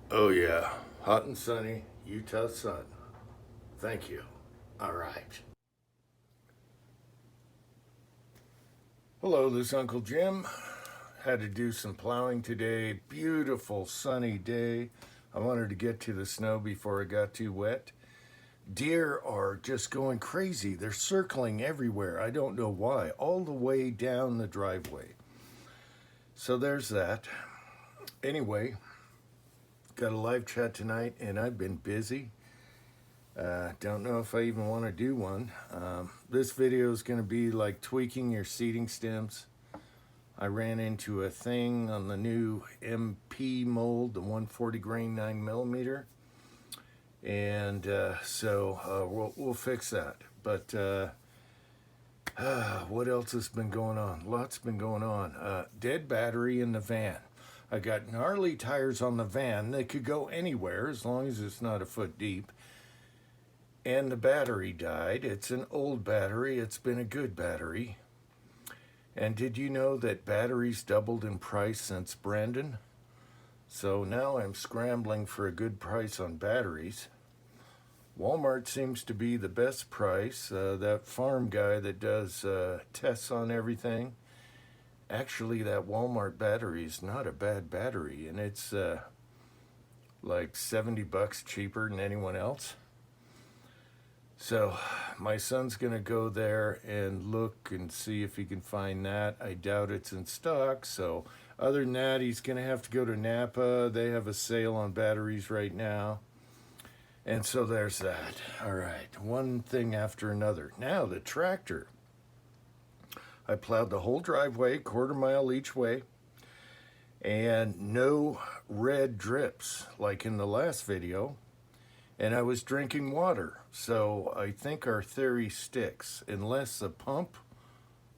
Oh, yeah. Hot and sunny, Utah sun. Thank you. All right. Hello, this is Uncle Jim. Had to do some plowing today. Beautiful sunny day. I wanted to get to the snow before it got too wet. Deer are just going crazy. They're circling everywhere. I don't know why, all the way down the driveway. So there's that. Anyway, got a live chat tonight, and I've been busy. Don't know if I even want to do one. This video is going to be like tweaking your seating stems. I ran into a thing on the new MP mold, the 140 grain 9mm, and we'll fix that. But what else has been going on? Lots been going on. Dead battery in the van. I got gnarly tires on the van. They could go anywhere as long as it's not a foot deep. And the battery died. It's an old battery. It's been a good battery. And did you know that batteries doubled in price since Brandon? So now I'm scrambling for a good price on batteries. Walmart seems to be the best price. That farm guy that does tests on everything. Actually, that Walmart battery is not a bad battery, and it's like $70 cheaper than anyone else. So my son's gonna go there and look and see if he can find that. I doubt it's in stock. So other than that, he's gonna have to go to Napa. They have a sale on batteries right now. And so there's that. All right, one thing after another. Now the tractor. I plowed the whole driveway, quarter-mile each way, and no red drips like in the last video. And I was drinking water. So I think our theory sticks, unless the pump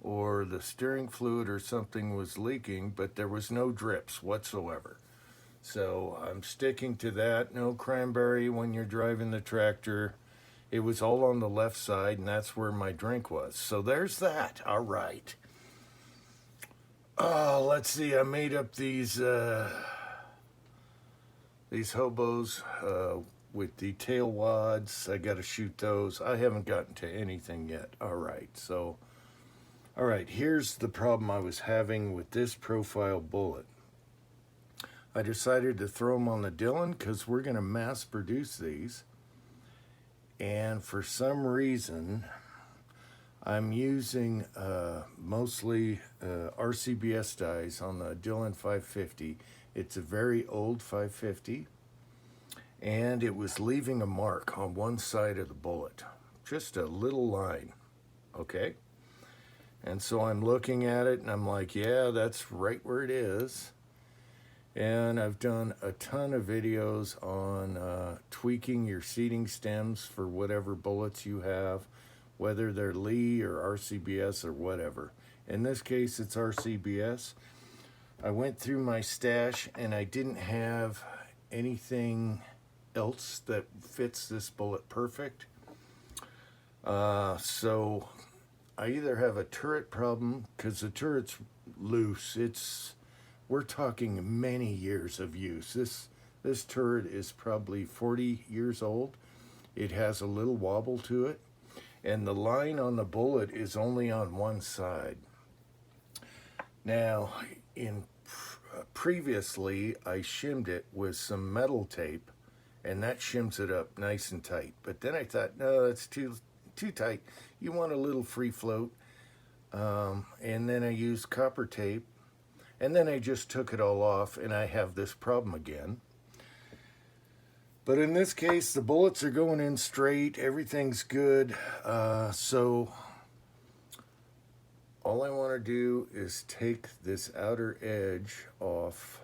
or the steering fluid or something was leaking, but there was no drips whatsoever. So I'm sticking to that. No cranberry when you're driving the tractor. It was all on the left side, and that's where my drink was. So there's that. All right. Let's see. I made up these hobos with the tail wads. I got to shoot those. I haven't gotten to anything yet. All right. So, all right. Here's the problem I was having with this profile bullet. I decided to throw them on the Dillon because we're going to mass produce these. And for some reason, I'm using mostly RCBS dies on the Dillon 550. It's a very old 550. And it was leaving a mark on one side of the bullet. Just a little line, okay? And so I'm looking at it and I'm like, yeah, that's right where it is. And I've done a ton of videos on tweaking your seating stems for whatever bullets you have, whether they're Lee or RCBS or whatever. In this case, it's RCBS. I went through my stash and I didn't have anything else that fits this bullet perfect. So I either have a turret problem because the turret's loose. We're talking many years of use. This turret is probably 40 years old. It has a little wobble to it, and the line on the bullet is only on one side. Now, previously, I shimmed it with some metal tape, and that shims it up nice and tight. But then I thought, no, that's too tight. You want a little free float. And then I used copper tape, and then I just took it all off, and I have this problem again. But in this case, the bullets are going in straight. Everything's good. So all I want to do is take this outer edge off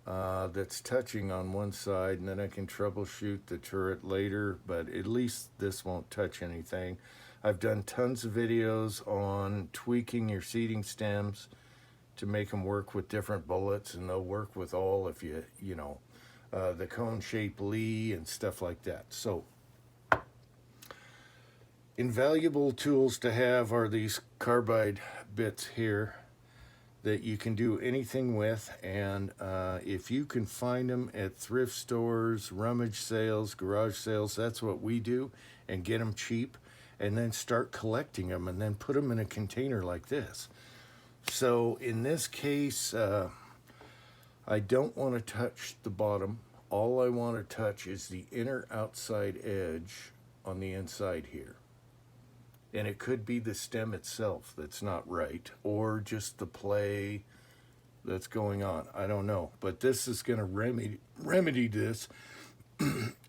that's touching on one side, and then I can troubleshoot the turret later, but at least this won't touch anything. I've done tons of videos on tweaking your seating stems to make them work with different bullets, and they'll work with all if you know, the cone-shaped Lee and stuff like that. So invaluable tools to have are these carbide bits here. that you can do anything with. And if you can find them at thrift stores, rummage sales, garage sales, that's what we do, and get them cheap, and then start collecting them and then put them in a container like this. So in this case, I don't want to touch the bottom. All I want to touch is the inner outside edge on the inside here. And it could be the stem itself that's not right, or just the play that's going on. I don't know. But this is going to remedy this.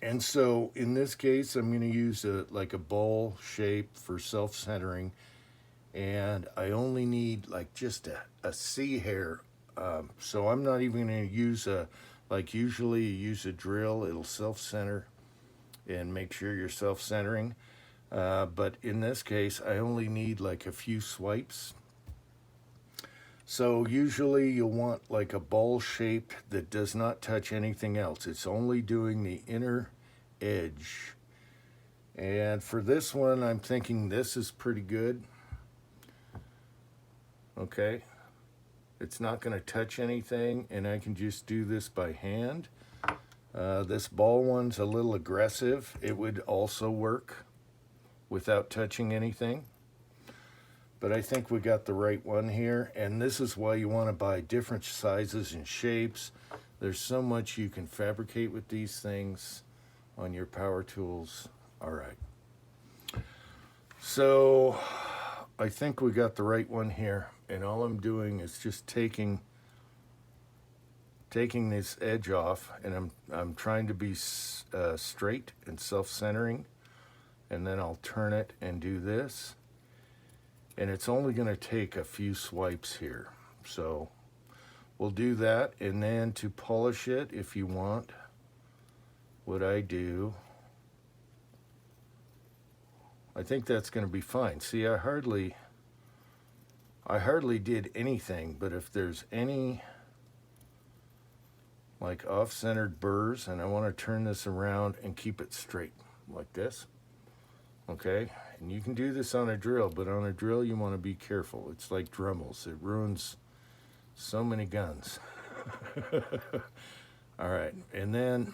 And so in this case, I'm going to use like a ball shape for self-centering. And I only need like just a C hair. So I'm not even going to use like usually you use a drill, it'll self-center and make sure you're self-centering. But in this case, I only need like a few swipes. So usually you'll want like a ball shape that does not touch anything else. It's only doing the inner edge. And for this one, I'm thinking this is pretty good. Okay. It's not going to touch anything, and I can just do this by hand. This ball one's a little aggressive. It would also work without touching anything. But I think we got the right one here, and this is why you want to buy different sizes and shapes. There's so much you can fabricate with these things on your power tools. All right. So I think we got the right one here, and all I'm doing is just taking this edge off, and I'm trying to be straight and self-centering, and then I'll turn it and do this, and it's only going to take a few swipes here. So we'll do that, and then to polish it, if you want, what I do, I think that's going to be fine. See, I hardly did anything, but if there's any like off-centered burrs, and I want to turn this around and keep it straight like this, okay? And you can do this on a drill, but on a drill you want to be careful. It's like Dremels. It ruins so many guns. All right, and then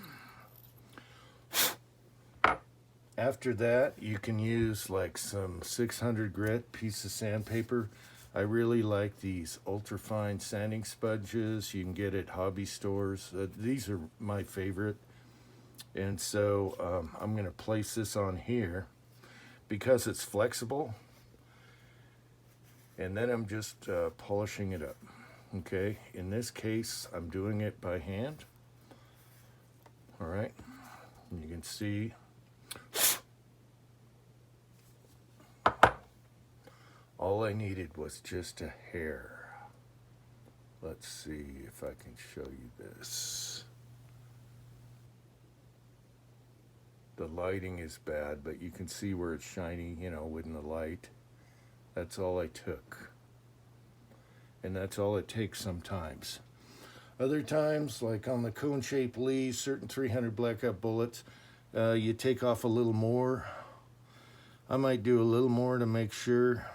after that, you can use like some 600 grit piece of sandpaper. I really like these ultrafine sanding sponges you can get at hobby stores. These are my favorite. And so I'm going to place this on here because it's flexible. And then I'm just polishing it up. Okay, in this case, I'm doing it by hand. All right, and you can see all I needed was just a hair. Let's see if I can show you this. The lighting is bad, but you can see where it's shiny, you know, within the light. That's all I took. And that's all it takes sometimes. Other times, like on the cone-shaped Lees, certain 300 Blackout bullets, you take off a little more. I might do a little more to make sure.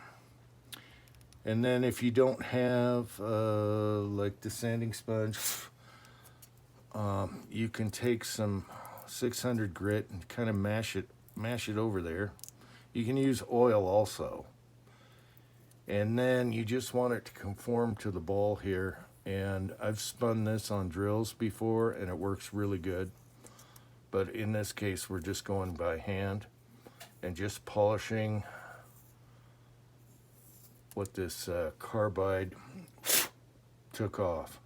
And then if you don't have like the sanding sponge, you can take some 600 grit and kind of mash it over there. You can use oil also. And then you just want it to conform to the ball here. And I've spun this on drills before and it works really good. But in this case, we're just going by hand and just polishing what this carbide took off.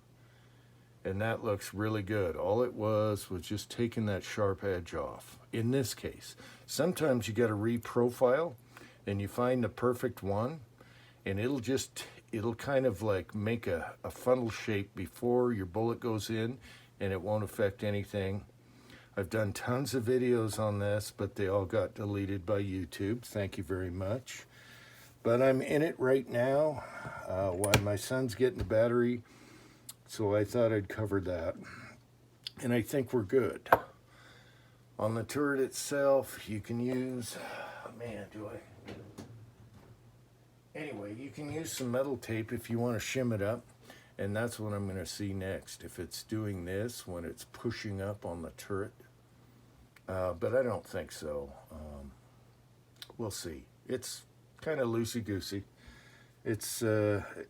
And that looks really good. All it was just taking that sharp edge off. In this case, sometimes you got to reprofile and you find the perfect one, and it'll kind of like make a funnel shape before your bullet goes in, and it won't affect anything. I've done tons of videos on this, but they all got deleted by YouTube. Thank you very much. But I'm in it right now while my son's getting the battery, so I thought I'd cover that. And I think we're good. On the turret itself, you can use, anyway, you can use some metal tape if you want to shim it up. And that's what I'm going to see next. If it's doing this when it's pushing up on the turret. But I don't think so. We'll see. It's kind of loosey-goosey. It's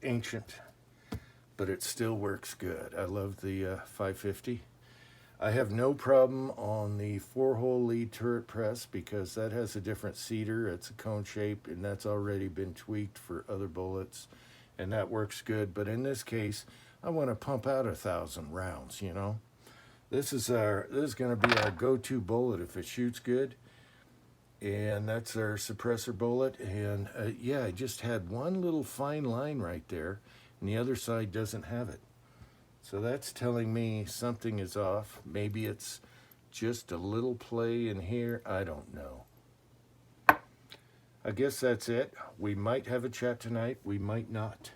ancient, but it still works good. I love the 550. I have no problem on the 4-hole lead turret press because that has a different seater. It's a cone shape, and that's already been tweaked for other bullets, and that works good. But in this case, I want to pump out 1,000 rounds, you know. This is going to be our go-to bullet if it shoots good, and that's our suppressor bullet. And yeah, I just had one little fine line right there, and the other side doesn't have it. So that's telling me something is off. Maybe it's just a little play in here. I don't know. I guess that's it. We might have a chat tonight. We might not.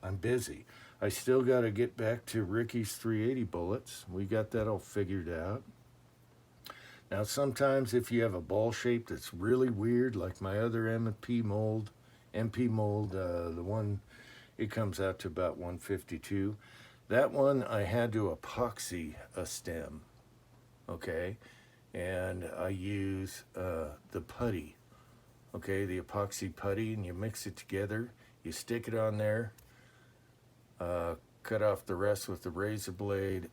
I'm busy. I still got to get back to Ricky's 380 bullets. We got that all figured out. Now, sometimes if you have a ball shape that's really weird, like my other MP mold, the one, it comes out to about 152. That one, I had to epoxy a stem, okay? And I use the putty, okay? The epoxy putty, and you mix it together. You stick it on there, cut off the rest with the razor blade.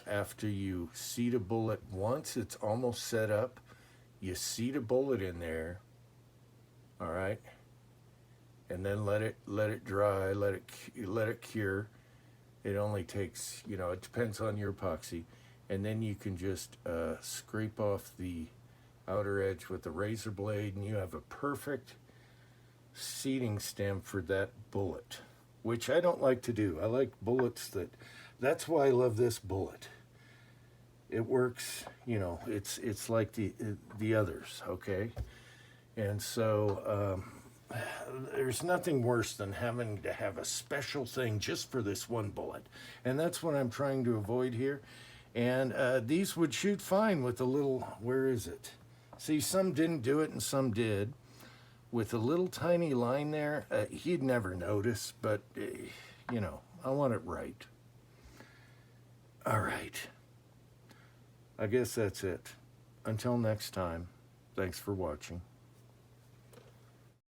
After you seat a bullet, once it's almost set up, you seat a bullet in there, all right? And then let it dry, let it cure. It only takes, you know, it depends on your epoxy. And then you can just scrape off the outer edge with the razor blade, and you have a perfect seating stem for that bullet, which I don't like to do. I like bullets that's why I love this bullet. It works, you know, it's like the others, okay? And so, there's nothing worse than having to have a special thing just for this one bullet. And that's what I'm trying to avoid here. And these would shoot fine with a little, where is it? See, some didn't do it and some did. With a little tiny line there, he'd never notice, but, you know, I want it right. All right. I guess that's it. Until next time, thanks for watching.